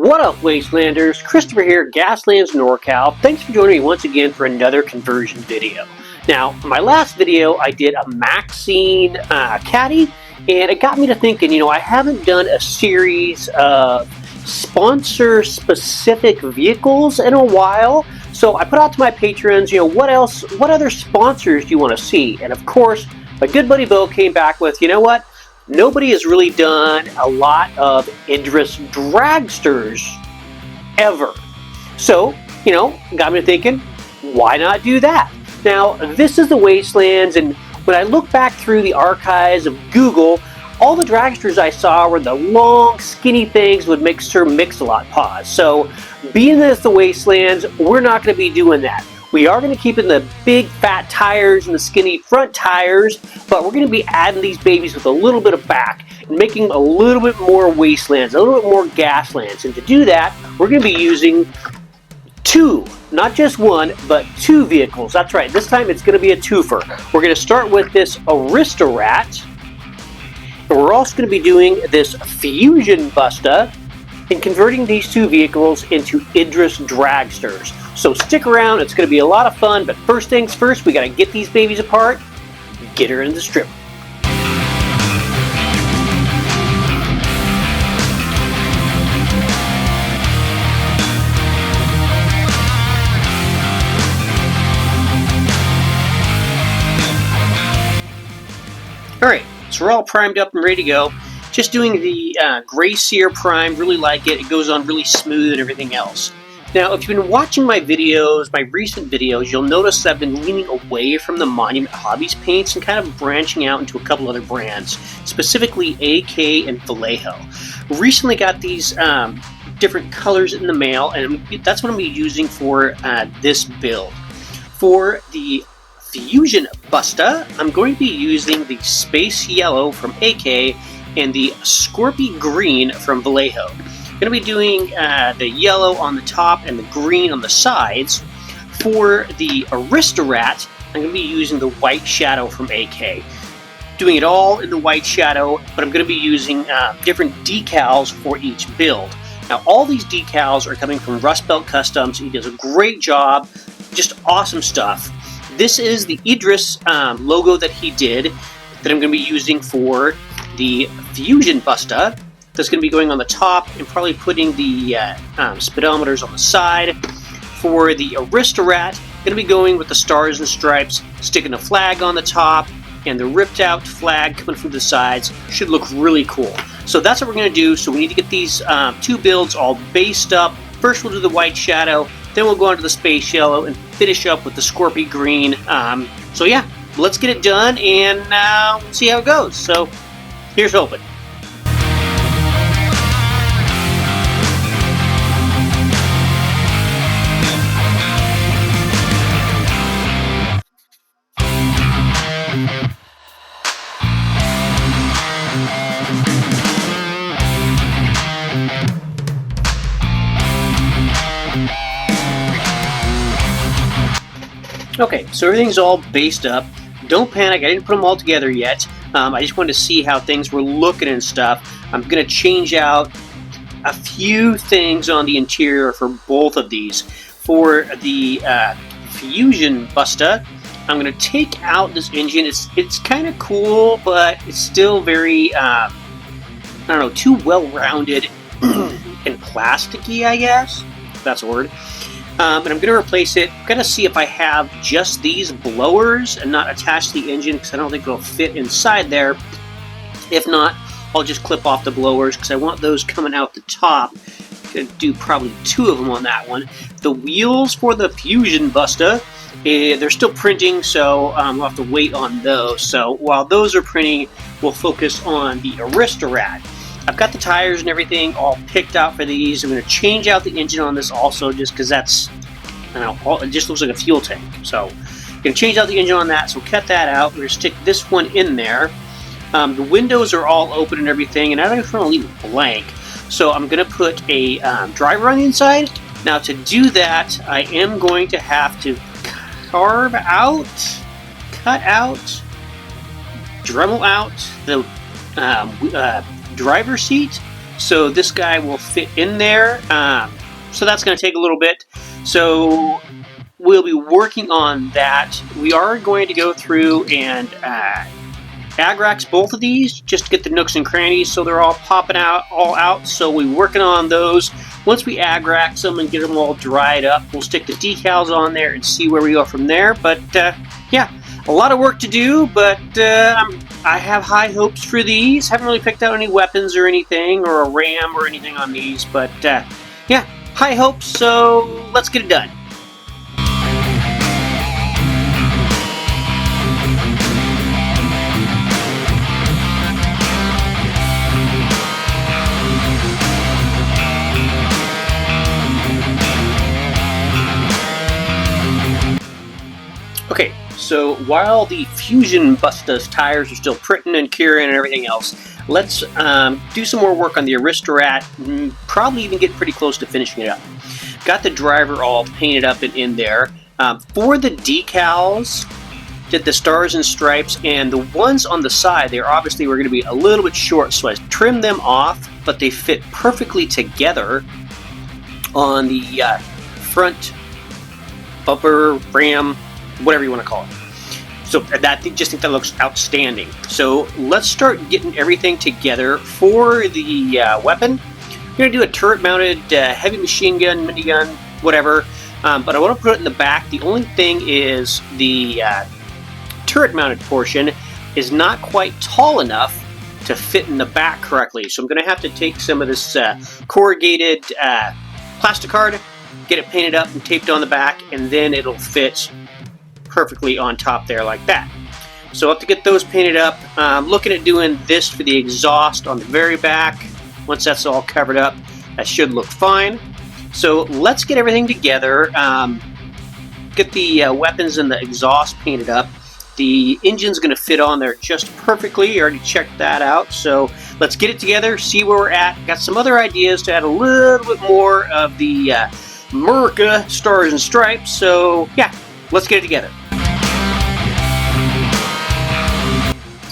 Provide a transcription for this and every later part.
What up, Wastelanders? Christopher here, Gaslands NorCal. Thanks for joining me once again for another conversion video. Now, in my last video, I did a menacing caddy, and it got me to thinking, I haven't done a series of sponsor-specific vehicles in a while. So I put out to my patrons, what other sponsors do you want to see? And of course, my good buddy Bo came back with, nobody has really done a lot of Idris Dragsters ever. So, got me thinking, why not do that? Now, this is the Wastelands, and when I look back through the archives of Google, all the dragsters I saw were the long, skinny things with Sir Mix-a-Lot paws. So, being that it's the Wastelands, we're not going to be doing that. We are going to keep in the big fat tires and the skinny front tires, but we're going to be adding these babies with a little bit of back and making a little bit more Wastelands, a little bit more Gaslands. And to do that, we're going to be using two, not just one, but two vehicles. That's right, this time it's going to be a twofer. We're going to start with this Aristo Rat, and we're also going to be doing this Fusionbusta and converting these two vehicles into Idris Dragsters. So stick around, it's going to be a lot of fun, but first things first, we got to get these babies apart, get her in the strip. Alright, so we're all primed up and ready to go. Just doing the Gray Sear Prime, really like it. It goes on really smooth and everything else. Now, if you've been watching my videos, my recent videos, you'll notice that I've been leaning away from the Monument Hobbies paints and kind of branching out into a couple other brands, specifically AK and Vallejo. Recently got these different colors in the mail, and that's what I'm going to be using for this build. For the Fusionbusta, I'm going to be using the Space Yellow from AK and the Scorpy Green from Vallejo. I'm going to be doing the yellow on the top and the green on the sides. For the Aristo Rat, I'm going to be using the White Shadow from AK. Doing it all in the White Shadow, but I'm going to be using different decals for each build. Now, all these decals are coming from Rust Belt Customs. He does a great job, just awesome stuff. This is the Idris logo that he did that I'm going to be using for the Fusionbusta. That's going to be going on the top and probably putting the speedometers on the side. For the Aristo Rat, going to be going with the stars and stripes, sticking a flag on the top, and the ripped out flag coming from the sides. Should look really cool. So that's what we're going to do. So we need to get these two builds all based up. First we'll do the White Shadow, then we'll go on to the Space Yellow and finish up with the Scorpy Green. So yeah, let's get it done and we'll see how it goes. So here's hoping. Okay, so everything's all based up. Don't panic, I didn't put them all together yet. I just wanted to see how things were looking and stuff. I'm going to change out a few things on the interior for both of these. For the Fusionbusta, I'm going to take out this engine. It's kind of cool, but it's still very, too well-rounded and plasticky, I guess. If that's a word. And I'm going to replace it. I'm going to see if I have just these blowers and not attach the engine because I don't think it'll fit inside there. If not, I'll just clip off the blowers because I want those coming out the top. I'm going to do probably two of them on that one. The wheels for the Fusionbusta, they're still printing, so we'll have to wait on those. So while those are printing, we'll focus on the Aristo Rat. I've got the tires and everything all picked out for these. I'm going to change out the engine on this also just because that's, it just looks like a fuel tank. So I'm going to change out the engine on that, so we'll cut that out. We're going to stick this one in there. The windows are all open and everything, and I don't want to leave it blank. So I'm going to put a driver on the inside. Now to do that, I am going to have to cut out, Dremel out the driver's seat so this guy will fit in there. So that's going to take a little bit. So we'll be working on that. We are going to go through and agrax both of these just to get the nooks and crannies so they're all popping out, So we're working on those. Once we agrax them and get them all dried up, we'll stick the decals on there and see where we go from there. But yeah, a lot of work to do, but I have high hopes for these. Haven't really picked out any weapons or anything, or a ram or anything on these, but yeah, high hopes, so let's get it done. Okay, so while the Fusionbusta's tires are still printing and curing and everything else, let's do some more work on the Aristo Rat, probably even get pretty close to finishing it up. Got the driver all painted up and in there. For the decals, did the stars and stripes, and the ones on the side, they obviously were going to be a little bit short, so I trimmed them off, but they fit perfectly together on the front bumper, ram, whatever you want to call it. So just think that looks outstanding. So let's start getting everything together for the weapon. I'm going to do a turret-mounted heavy machine gun, minigun, whatever. But I want to put it in the back. The only thing is the turret-mounted portion is not quite tall enough to fit in the back correctly. So I'm going to have to take some of this corrugated plastic card, get it painted up and taped on the back, and then it'll fit perfectly on top there like that. So I'll have to get those painted up. Looking at doing this for the exhaust on the very back. Once that's all covered up, that should look fine. So let's get everything together. Get the weapons and the exhaust painted up. The engine's going to fit on there just perfectly. I already checked that out. So let's get it together, see where we're at. Got some other ideas to add a little bit more of the America stars and stripes. So yeah, let's get it together.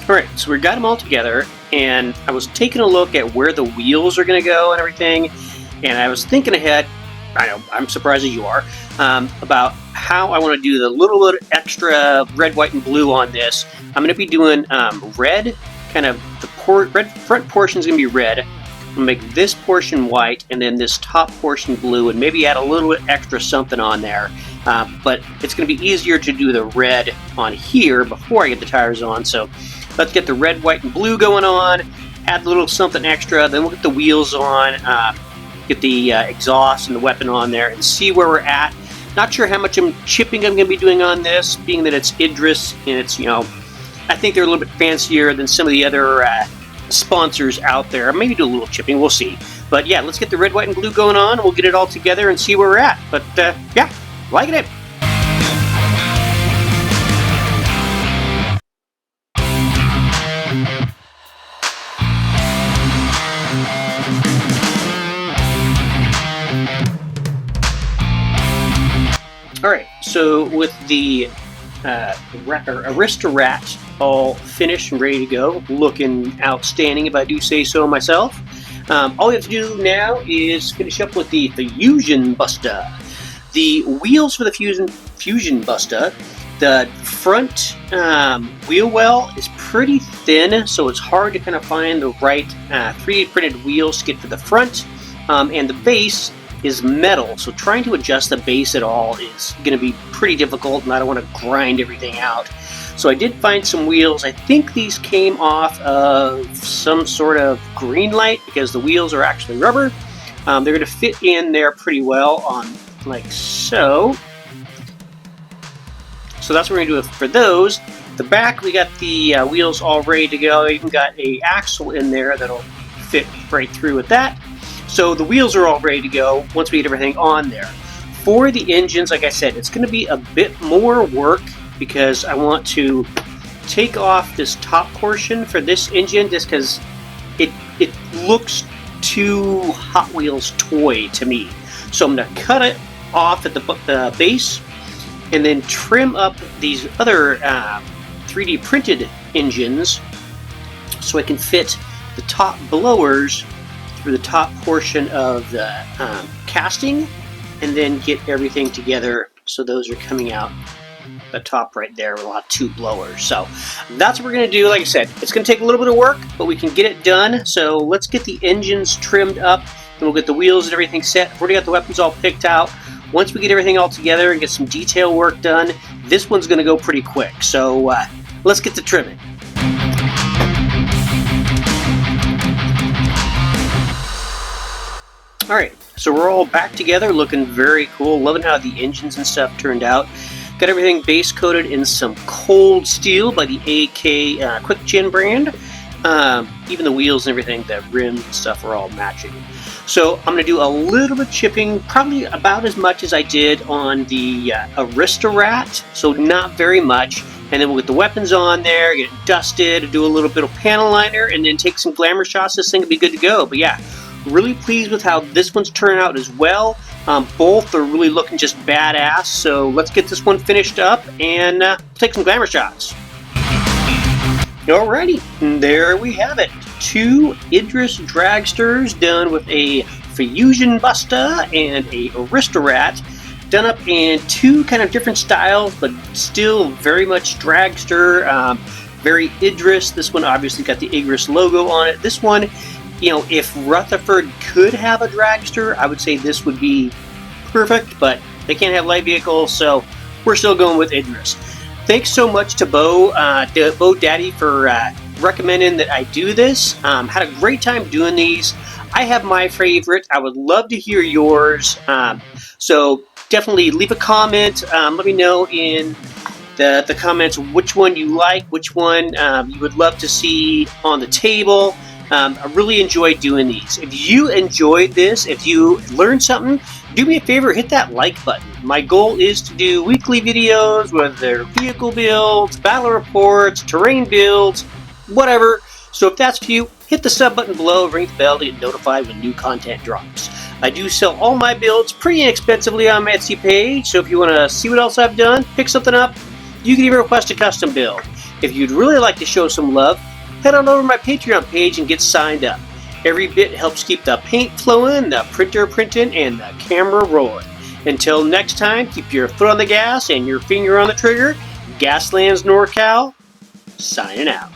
Alright, so we got them all together, and I was taking a look at where the wheels are going to go and everything, and I was thinking ahead, I know, I'm surprised as you are, about how I want to do the little extra red, white, and blue on this. I'm going to be doing red, kind of the red front portion is going to be red. I'm going to make this portion white, and then this top portion blue, and maybe add a little bit extra something on there. But it's going to be easier to do the red on here before I get the tires on, so let's get the red, white, and blue going on, add a little something extra, then we'll get the wheels on, get the exhaust and the weapon on there, and see where we're at. Not sure how much chipping I'm going to be doing on this, being that it's Idris, and it's, you know, I think they're a little bit fancier than some of the other sponsors out there. Maybe do a little chipping, we'll see. But yeah, let's get the red, white, and blue going on, and we'll get it all together and see where we're at. But yeah, liking it. Alright, so with the Aristo Rat all finished and ready to go, looking outstanding if I do say so myself, all we have to do now is finish up with the Fusionbusta. The wheels for the Fusionbusta, the front wheel well is pretty thin, so it's hard to kind of find the right 3D printed wheels to get for the front, and the base is metal, so trying to adjust the base at all is going to be pretty difficult, and I don't want to grind everything out. So I did find some wheels. I think these came off of some sort of green light because the wheels are actually rubber. They're going to fit in there pretty well on like so. So that's what we're going to do for those. The back, we got the wheels all ready to go. You even got a axle in there that'll fit right through with that. So the wheels are all ready to go once we get everything on there. For the engines, like I said, it's going to be a bit more work because I want to take off this top portion for this engine just because it looks too Hot Wheels toy to me. So I'm going to cut it off at the base and then trim up these other 3D printed engines so I can fit the top blowers through the top portion of the casting, and then get everything together so those are coming out the top right there. We'll have 2 blowers. So that's what we're going to do. Like I said, it's going to take a little bit of work, but we can get it done. So let's get the engines trimmed up, and we'll get the wheels and everything set. I've already got the weapons all picked out. Once we get everything all together and get some detail work done, this one's going to go pretty quick. So let's get to trimming. Alright, so we're all back together, looking very cool. Loving how the engines and stuff turned out. Got everything base coated in some cold steel by the AK Quick Chin brand. Even the wheels and everything, the rims and stuff are all matching. So I'm going to do a little bit of chipping, probably about as much as I did on the Aristo Rat, so not very much. And then we'll get the weapons on there, get it dusted, do a little bit of panel liner, and then take some glamour shots. This thing will be good to go. But yeah, really pleased with how this one's turned out as well. Both are really looking just badass. So let's get this one finished up and take some glamour shots. Alrighty, and there we have it. 2 Idris Dragsters done with a Fusionbusta and a Aristo Rat, done up in 2 kind of different styles, but still very much Dragster, very Idris. This one obviously got the Idris logo on it. This one, you know, if Rutherford could have a Dragster, I would say this would be perfect, but they can't have light vehicles, so we're still going with Idris. Thanks so much to Bo Daddy for recommending that I do this. Had a great time doing these. I have my favorite. I would love to hear yours. So definitely leave a comment. Let me know in the comments which one you like, which one you would love to see on the table. I really enjoyed doing these. If you enjoyed this, if you learned something, do me a favor, hit that like button. My goal is to do weekly videos, whether they're vehicle builds, battle reports, terrain builds, whatever. So if that's for you, hit the sub button below, ring the bell to get notified when new content drops. I do sell all my builds pretty inexpensively on my Etsy page, so if you want to see what else I've done, pick something up, you can even request a custom build. If you'd really like to show some love, head on over to my Patreon page and get signed up. Every bit helps keep the paint flowing, the printer printing, and the camera rolling. Until next time, keep your foot on the gas and your finger on the trigger. Gaslands NorCal, signing out.